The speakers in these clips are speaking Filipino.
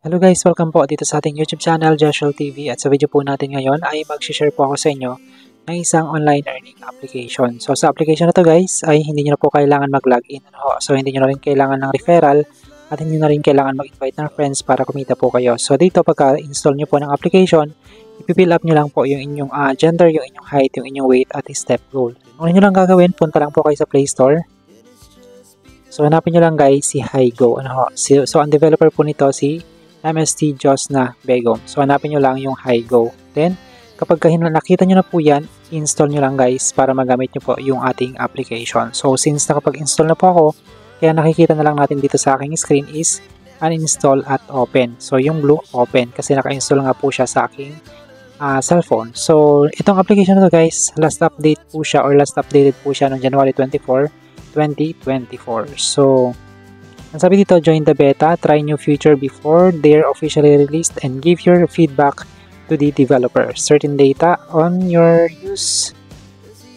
Hello guys, welcome po dito sa ating YouTube channel, Joshua TV. At sa video po natin ngayon ay mag-share po ako sa inyo ng isang online earning application. So sa application na to guys ay hindi nyo na po kailangan mag-login. So hindi nyo na rin kailangan ng referral at hindi na rin kailangan mag-invite ng friends para kumita po kayo. So dito pagka-install nyo po ng application, ipifill up nyo lang po yung inyong gender, yung inyong height, yung inyong weight at step goal. Ano nyo lang gagawin, punta lang po kayo sa Play Store. So hanapin nyo lang guys si HiGo. So ang developer po nito si MST Josna Begum. So hanapin nyo lang yung HiGo. Then kapag nakita nyo na po yan, install nyo lang guys para magamit nyo po yung ating application. So since nakapag-install na po ako, kaya nakikita na lang natin dito sa aking screen is uninstall at open. So yung blue open kasi naka-install nga po siya sa aking cellphone. So itong application na to guys, last updated po siya noong January 24, 2024. So ang sabi dito, join the beta, try new feature before they're officially released and give your feedback to the developer. Certain data on your use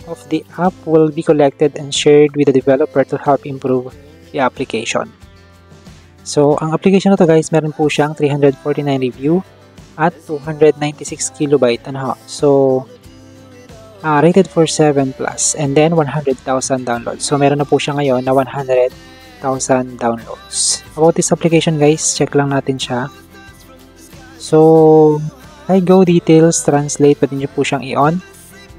of the app will be collected and shared with the developer to help improve the application. So, ang application na to guys, meron po siyang 349 review at 296 kilobyte. So, rated for 7+, and then 100,000 downloads. So, meron na po siya ngayon na 100,000 downloads. About this application guys, check lang natin siya. So, HiGo details, translate, pwede nyo po siyang i-on.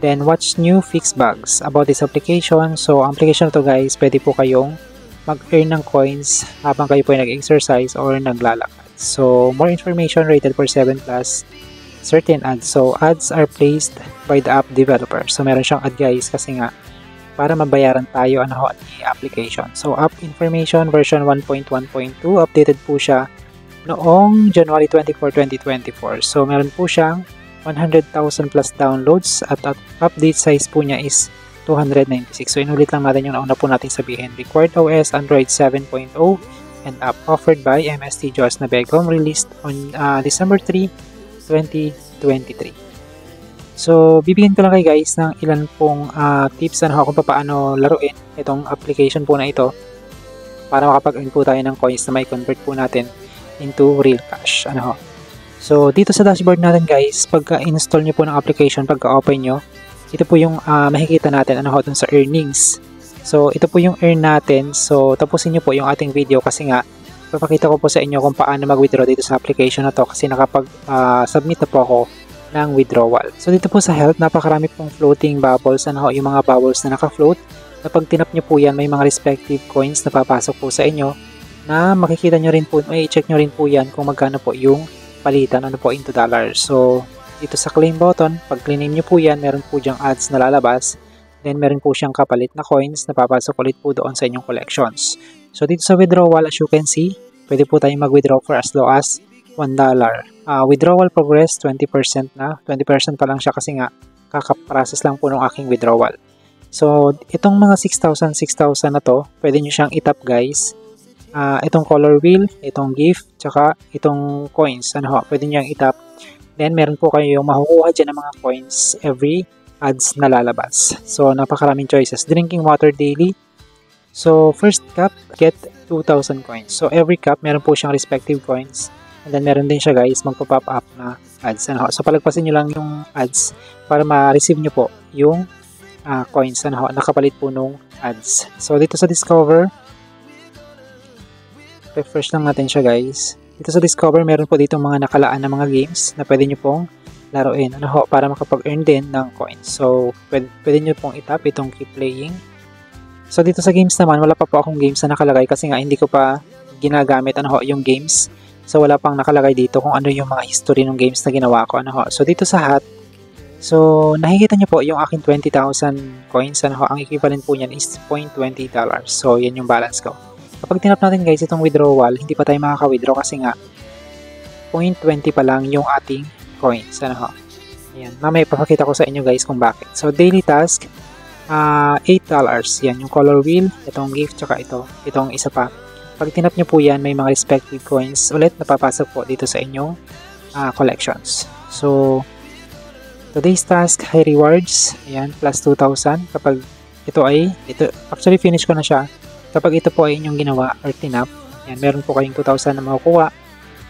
Then, watch new fix bugs about this application. So, ang application na to guys, pwede po kayong mag-earn ng coins habang kayo po ay nag-exercise or naglalakad. So, more information, rated for 7+, certain ads. So, ads are placed by the app developer. So, meron siyang ad guys kasi nga para mabayaran tayo ang application. So, app information version 1.1.2, updated po siya noong January 24, 2024. So, meron po siyang 100,000 plus downloads at update size po niya is 296. So, inulit lang natin yung nauna po natin sabihin. Required OS Android 7.0 and app offered by MST Josna Begum, released on December 3, 2023. So, bibigyan ko lang kayo guys ng ilan pong tips kung paano laruin itong application po na ito para makapag-earn po tayo ng coins na may convert po natin into real cash. So, dito sa dashboard natin guys, pagka-install nyo po ng application, pagka-open nyo, ito po yung makikita natin dun sa earnings. So, ito po yung earn natin. So, tapusin nyo po yung ating video kasi nga, papakita ko po sa inyo kung paano mag-withdraw dito sa application na to kasi nakapag-submit na po ako ng withdrawal. So dito po sa health, napakarami pong floating bubbles. Yung mga bubbles na naka-float. Na pag tinap nyo po yan, may mga respective coins na papasok po sa inyo na makikita nyo rin po, may check nyo rin po yan kung magkano po yung palitan, into dollars. So dito sa claim button, pag claim nyo po yan, meron po dyang ads na lalabas. Then meron po siyang kapalit na coins na papasok ulit po doon sa inyong collections. So dito sa withdrawal, as you can see, pwede po tayong mag-withdraw for as low as $1. Withdrawal progress 20% na. 20% pa lang siya kasi nga kaka-process lang po ng aking withdrawal. So, itong mga 6,000 na to, pwede nyo siyang itap guys. Itong color wheel, itong gift, tsaka itong coins. Pwede nyo yung itap. Then, meron po kayo makukuha dyan ng mga coins every ads na lalabas. So, napakaraming choices. Drinking water daily. So, first cup, get 2,000 coins. So, every cup, meron po siyang respective coins. And then, meron din siya guys, magpo-pop up na ads. So, palagpasin nyo lang yung ads para ma-receive nyo po yung coins nakapalit po nung ads. So, dito sa Discover, refresh lang natin siya guys. Dito sa Discover, meron po dito mga nakalaan na mga games na pwede nyo pong laruin para makapag-earn din ng coins. So, pwede nyo pong itap itong keep playing. So, dito sa games naman, wala pa po akong games na nakalagay kasi nga hindi ko pa ginagamit yung games. So, wala pang nakalagay dito kung ano yung mga history ng games na ginawa ko. So, dito sa hat, so, nakikita nyo po yung aking 20,000 coins. Ang equivalent po niyan is $0.20. So, yan yung balance ko. Kapag tinap natin guys itong withdrawal, hindi pa tayo makaka-withdraw kasi nga $0.20 pa lang yung ating coins. Yan. Mamaya papakita ko sa inyo guys kung bakit. So, daily task, $8. Yan, yung color wheel, itong gift, tsaka itong isa pa. Pag tinap nyo po yan, may mga respective coins ulit na papasok po dito sa inyong collections. So, today's task, high rewards. Ayan, plus 2,000. Kapag actually finish ko na siya. Kapag ito po ay inyong ginawa or tinap, yan, meron po kayong 2,000 na makukuha.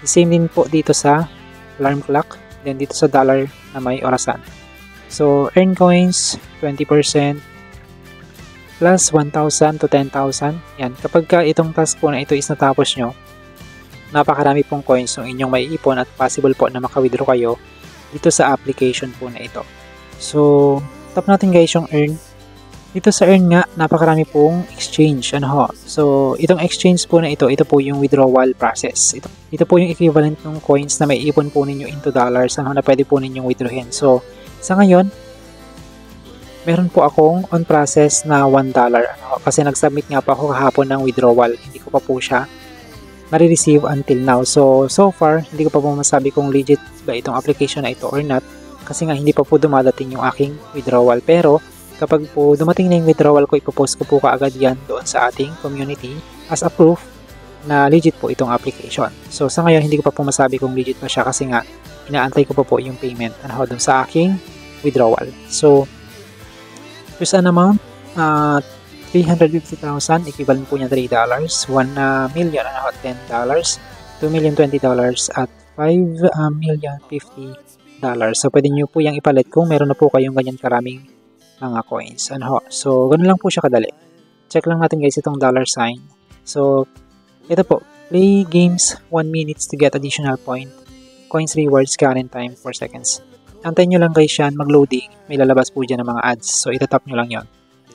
The same din po dito sa alarm clock, then dito sa dollar na may orasan. So, earn coins, 20%, plus 1,000 to 10,000. Yan, kapag ka itong task po na ito is natapos nyo, napakarami pong coins yung inyong may ipon at possible po na maka-withdraw kayo dito sa application po na ito. So, tap natin guys yung earn. Dito sa earn nga, napakarami pong exchange. So, itong exchange po na ito po yung withdrawal process. Ito po yung equivalent ng coins na may ipon po ninyo into dollars na pwede po ninyong withdrawin. So, sa ngayon, meron po akong on process na $1. Kasi nag-submit nga po ako kahapon ng withdrawal. Hindi ko pa po siya ma-receive until now. So far, hindi ko pa po masabi kung legit ba itong application na ito or not. Kasi nga, hindi pa po dumadating yung aking withdrawal. Pero, kapag po dumating na yung withdrawal ko, ipopost ko po kaagad yan doon sa ating community as a proof na legit po itong application. So, sa ngayon, hindi ko pa po masabi kung legit pa siya kasi nga, inaantay ko pa po yung payment doon sa aking withdrawal. So, there's an amount, 350,000, equivalent po niya $3, 1 million, $10, 2 million $20, at 5 million $50. So, pwede nyo po yung ipalit kung meron na po kayong ganyan karaming mga coins. So, ganun lang po siya kadali. Check lang natin guys itong $sign. So, ito po, play games 1 minutes to get additional point. Coins rewards current time 4 seconds. Antayin nyo lang guys yan, mag-loading. May lalabas po dyan ng mga ads. So, itatap nyo lang yon.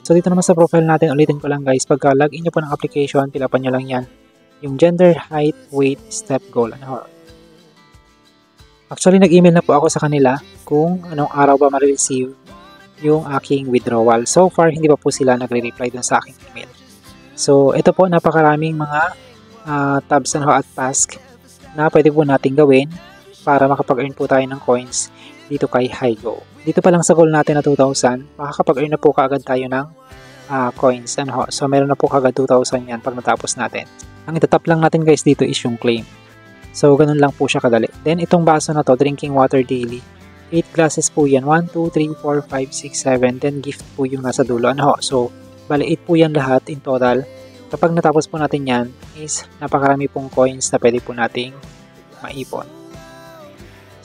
So, dito naman sa profile natin, ulitin ko lang guys, pagka login nyo po ng application, pilapan nyo lang yan. Yung gender, height, weight, step, goal. Actually, nag-email na po ako sa kanila kung anong araw ba ma-receive yung aking withdrawal. So far, hindi pa po sila nagre-reply dun sa aking email. So, ito po, napakaraming mga tabs at task na pwede po natin gawin para makapag-earn po tayo ng coins dito kay HiGo. Dito pa lang sa goal natin na 2,000, makakapag-earn na po kaagad tayo ng coins. So, meron na po kaagad 2,000 yan pag natapos natin. Ang itatap lang natin guys dito is yung claim. So, ganun lang po siya kadali. Then, itong baso na to, drinking water daily. 8 glasses po yan. 1, 2, 3, 4, 5, 6, 7. Then, gift po yung nasa dulo. So, bali 8 po yan lahat in total. Kapag natapos po natin yan, is napakarami pong coins na pwede po nating maipon.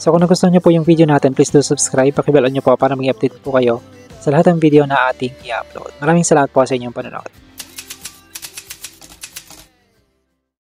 So, kung nagustuhan nyo po yung video natin, please do subscribe. Pakibell nyo po para mag-update po kayo sa lahat ng video na ating i-upload. Maraming salamat po sa inyong panonood.